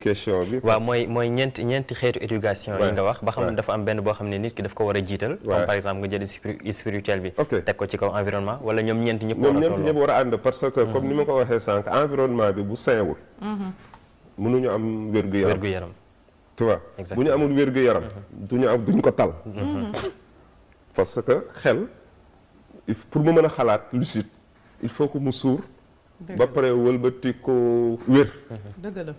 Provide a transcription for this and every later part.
question bi. waaw mooy ñeenti xeetu éducation yi nga wax ba xam ne dafa am benn boo xam ne nit ki daf ko war a jiital. comme par exemple nga jël spirituel bi. teg ko ci kaw environnement wala ñoom ñeenti ñëpp war a ànd parce que comme ni ma ko waxee sànq environnement bi bu sainwul. mënuñu am wér-gu-yaram. tu vois bu ñu amul wér-gu-yaram. duñ ko tal. parce que xel pour mu mën a xalaat lucide il faut que mu suur. ba pare wëlbati ko wér. dëgg la.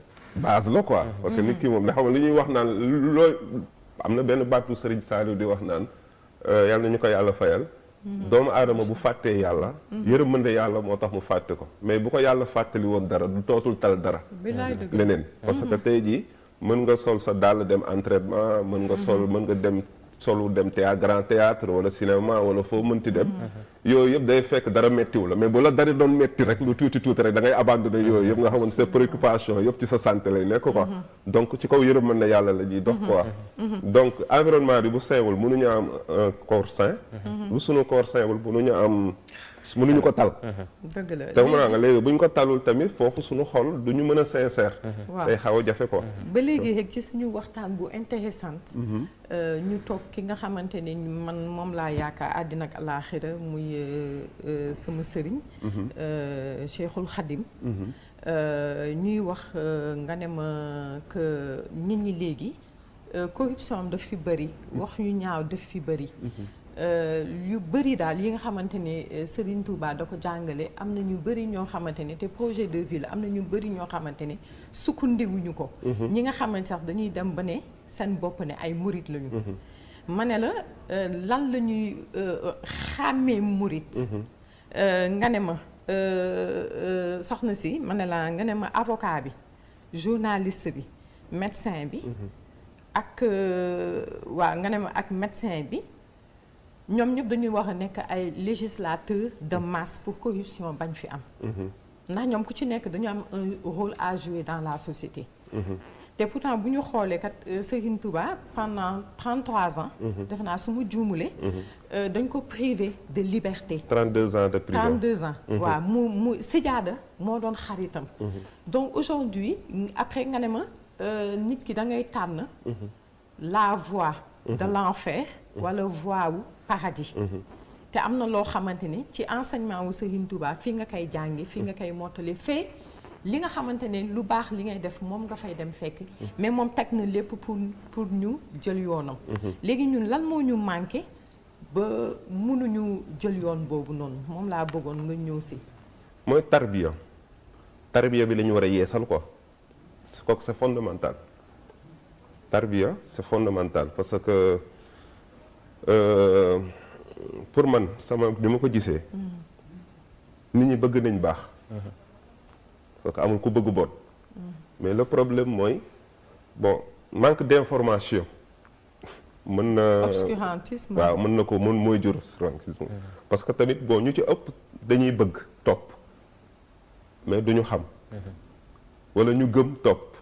base la quoi. parce que nit ki moom ndax xam li ñuy wax naan looy am na benn baatu Serigne Saliou di wax naan yàlla na ñu ko yàlla fayal. doomu aadama bu fàttee yàlla. yërmande yàlla moo tax mu fàtte ko mais bu ko yàlla fàttali woon dara du tootul tal dara. leneen parce que tey jii mën nga sol sa dàll dem entraînement mën nga dem solu dem grand théâtre wala cinéma wala foo mënti dem. yooyu yëpp day fekk dara méttiwu la mais bu la dari doon métti rek lu tuuti rek da ngay abandonné yooyu yëpp nga xamante sa préoccupation yëpp ci sa santé lay nekk quoi. donc ci kaw yërmande yàlla la ñuy dox quoi. donc environnement bi bu sainwul mënuñu am un corps sain. bu sunu corps sainwul mënuñu ko tal. dëgg la te mën naa nga léegi bu ñu ko talul tamit foofu suñu xol du ñu mën a sincère. day xaw a jafe quoi. ba léegi rek ci suñu waxtaan bu intéressante ñu toog ki nga xamante ne man moom laa yaakaar àddina ak alaaxira muy sama sëriñ. Cheikhul Khadim. ñuy wax nga ne ma que nit ñi léegi corruption daf fi bëri wax yu ñaaw daf fi bëri. yu bëri daal yi nga xamante ne Serigne Touba da ko jàngale am na ñu bëri ñoo xamante ne te projet de vie la am na ñu bëri ñoo xamante ne sukkandiwuñu ko. ñi nga xamante sax dañuy dem ba ne seen bopp ne ay murit lañu. ma ne la lan la ñuy xàmmee murit. nga ne ma soxna si ma ne la nga ne ma avocat bi journaliste bi médecin bi. ak waaw nga ne ma ak médecin bi. ñoom ñëpp dañuy wax a nekk ay législateurs de masse pour corruption bañ fi am. ndax ñoom ku ci nekk dañu am un rôle à jouer dans la société. te pourtant bu ñu xoolee kat Serigne Touba pendant 33 ans. defe naa su mu juumulee. dañ ko privé de liberté. 32 ans de prison 32 ans. waaw mu Sidiada moo doon xaritam. donc aujourd'hui après nga ne ma nit ki da ngay tànn. la voie de l'enfer wala voie wu paradis. te am na loo xamante ni ci enseignement wu Serigne Touba fii nga koy jàngi fii nga koy mottali fee li nga xamante ne lu baax li ngay def moom nga fay dem fekk. mais moom teg na lépp pour ñu jël yoonam. léegi ñun lan moo ñu manqué ba mënuñu jël yoon boobu noonu moom laa bëggoon nga ñëw si. mooy tarbiya bi la ñu war a yeesal quoi kooku c'est fondamental. tarbiya c'est fondamental parce que pour man sama ni ma ko gisee. nit ñi bëgg nañ baax. parce que amul ku bëgg bon. mais le problème mooy bon manque d'information. mën na obscurantisme. waaw mën na ko mooy jur obscurantisme. parce que tamit bon ñu ci ëpp dañuy bëgg topp mais duñu xam. wala ñu gëm topp.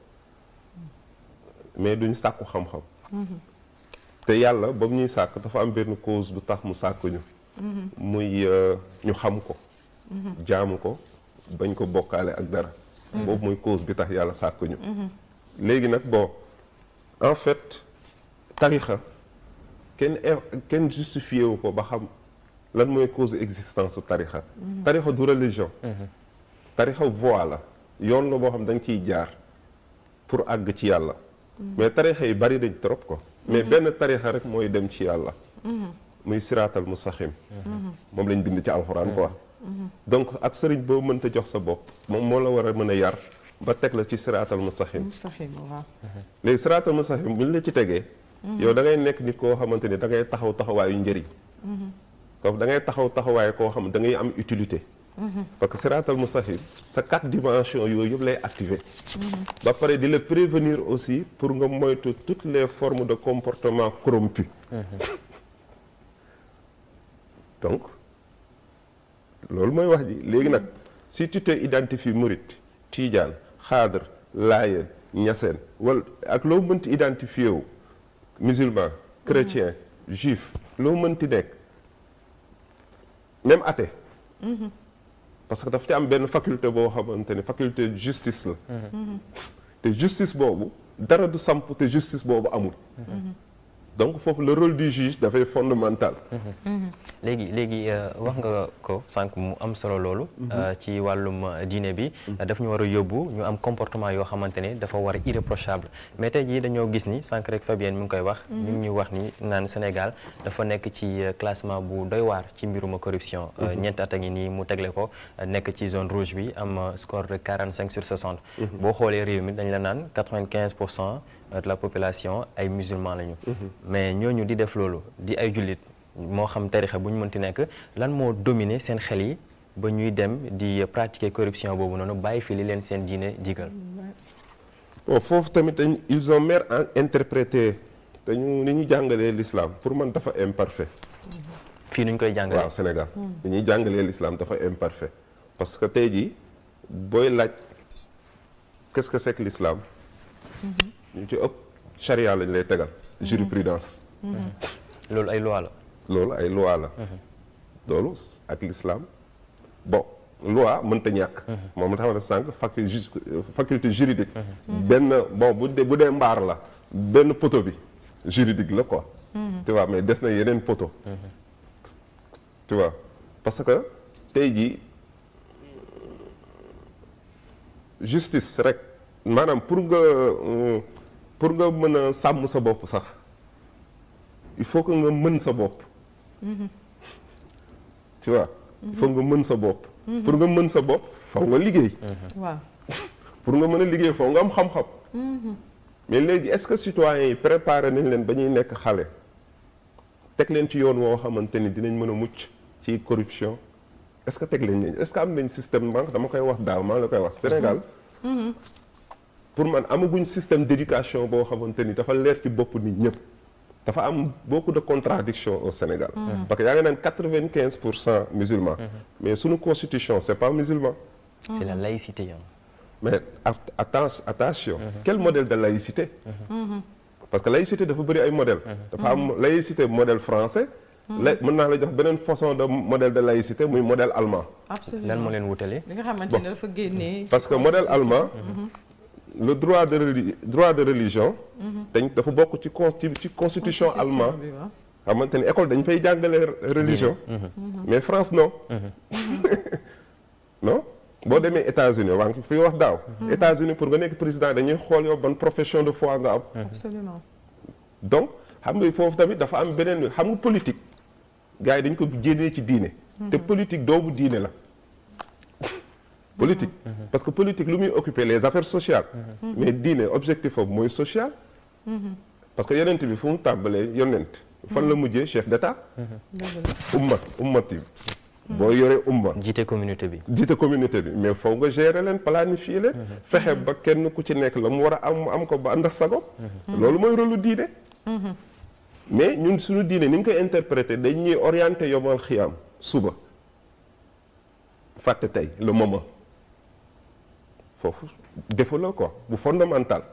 mais duñ sàkku xam-xam. te yàlla ba mu ñuy sàkk dafa am benn cause bu tax mu sàkk ñu. muy ñu xam ko. jaamu ko bañ ko bokkaale ak dara. boobu mooy cause bi tax yàlla sàkk ñu. léegi nag bon en fait tarixa kenn justifié wu ko ba xam lan mooy cause existence su tarixa. tarixa du religion. tarixa voie la yoon la boo xam da nga ciy jaar pour àgg ci yàlla. mais tarixa yi bari dañ trop ko mais benn tarixa rek mooy dem ci yàlla. muy siraatal mustaxim. moom lañ bind ci alxuraan quoi. donc ak sëriñ boo mënta jox sa bopp moom moo la war a mën a yar ba teg la ci siraatal mustaxim. waaw. léegi siraatal mustaxim buñ la ci tegee. yow da ngay nekk nit koo xamante ni da ngay taxaw taxawaayu njëriñ. donc da ngay taxaw taxawaay koo xam da ngay am utilité. parce que siraatal mustaxim sa 4 dimensions yooyu yëpp lay activer. ba pare di la prévenir aussi pour nga moytu toutes les formes de comportement corrompu. donc loolu mooy wax ji léegi nag si tu te identifies murit tiijaan xaadar laayeen ñaseen wala ak loo mënti identifié wu musulman chrétien juif loo mënti nekk même athée. parce que daf ci am benn faculté boo xamante ni faculté de justice la. te justice boobu dara du samp te justice boobu amul. donc foofu le rôle du juge dafay fondamental. léegi wax nga ko sànq mu am solo loolu. ci wàllum diine bi. daf ñu war a yóbbu ñu am comportement yoo xamante ne dafa war a irréprochable mais tey jii dañoo gis ni sànq rek Fabienne mi ngi koy wax. ñu ngi ñuy wax ni naan Sénégal dafa nekk ci classement bu doy waar ci mbiruma corruption. ñeenti at a ngi nii mu tegle ko nekk ci zone rouge bi am score de 45 sur 60. boo xoolee réew mi dañ la naan 95% de la population ay musulmans lañu. mais ñooñu di def loolu di ay jullit moo xam tarixa bu ñu mënti nekk lan moo dominer seen xel yi ba ñuy dem di pratiquer corruption boobu noonu bàyyi fi li leen seen diine digal. bon foofu tamit ils ont mal interprété dañu ni ñu jàngalee l'islam pour man dafa imparfait. fii nuñ koy jàngalee waaw Sénégal. ni ñuy jàngalee l'islam dafa imparfait parce que tey jii booy laaj qu'est-ce que c'est que l'islam ñu ci ëpp charia lañ lay tegal. jurisprudence. loolu ay loi la. loolu ay loi la. loolu ak l'islam bon loi mënta ñàkk. moom la tax na sànq faculté juridique. benn bon bu dee mbaar la benn poteau bi juridique la quoi. tu vois mais des na yeneen poteau. tu vois parce que tey jii justice rek maanaam pour nga mën a sàmm sa bopp sax il faut que nga mën sa bopp. tu vois. il faut nga mën sa bopp. pour nga mën sa bopp faw nga liggéey. waaw. pour nga mën a liggéey faw nga am xam-xam. mais léegi est-ce que citoyens yi préparé nañ leen ba ñuy nekk xale teg leen ci yoon woo xamante ni dinañ mën a mucc ci corruption est-ce que teg leen est-ce que am nañ système banque dama koy wax daaw maa la koy wax Sénégal. pour man amaguñ système d'éducation boo xamante ni dafa leer ci bopp nit ñëpp dafa am beaucoup de contradictions au Sénégal. parce que yaa ngi naan 95% musulmans. mais suñu constitution c'est pas musulman. c'est la laïcité yow. mais attention. quel modèle de laïcité. parce que laïcité dafa bëri ay modèles. dafa am laïcité modèle français. mën naa la jox beneen façon de modèle de laïcité muy modèle allemand. absolument lan moo leen wutale. li nga xamante ne dafa génnee. parce que modèle allemand. le droit de religion. dafa bokk ci constitution allemand. xamante ni école dañ fay jàngale religion. mais France non. non boo demee États-Unis waa ngi fi wax daaw. États-Unis pour nga nekk président dañuy xool yow ban profession de foi nga am. absolument. donc xam nga foofu tamit dafa am beneen xam nga politique gars yi dañ ko génnee ci diine. te politique doomu diine la. politique parce que politique lu muy occuper les affaires sociales. mais diine objectif am mooy social. parce que yonent bi fu mu tàmbalee yonent fan la mujjee chef d'état. ummati boo yoree umma. jiite communauté bi. jiite communauté bi mais foog nga gérer leen planifier leen. fexe ba kenn ku ci nekk la mu war a am ko ba ànd ak sago. loolu mooy rôle lu diine. mais ñun suñu diine ni nga koy interpréter dañ ñuy orienter yomal xiyam suba fàtte tey le moment foofu défaut la quoi bu fondamental.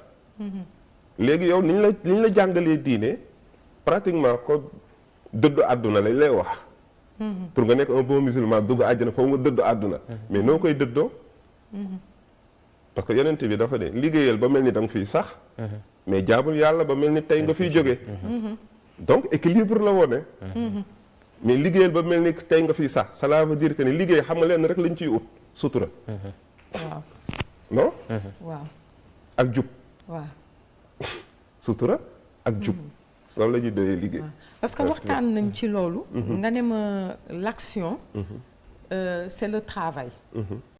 léegi yow ni ñu la jàngalee diine pratiquement ko dëddu àdduna lañ lay wax. pour nga nekk un bon musulman dugg àjjana foofu nga dëddu àdduna. mais noo koy dëddoo. parce que yonent bi dafa ne liggéeyal ba mel ni da nga fiy sax. mais jaamul yàlla ba mel ni tey nga fiy jóge. donc équilibre la wone. mais liggéeyal ba mel ni tey nga fiy sax cela veut dire que ni liggéey xam nga leen rek lañ ciy ut sutura. waaw. non. waaw. ak jub. waaw. sutura ak jub. loolu la ñuy doyee liggéey. parce que waxtaan nañ ci loolu. nga ne ma l'action. C'est le travail.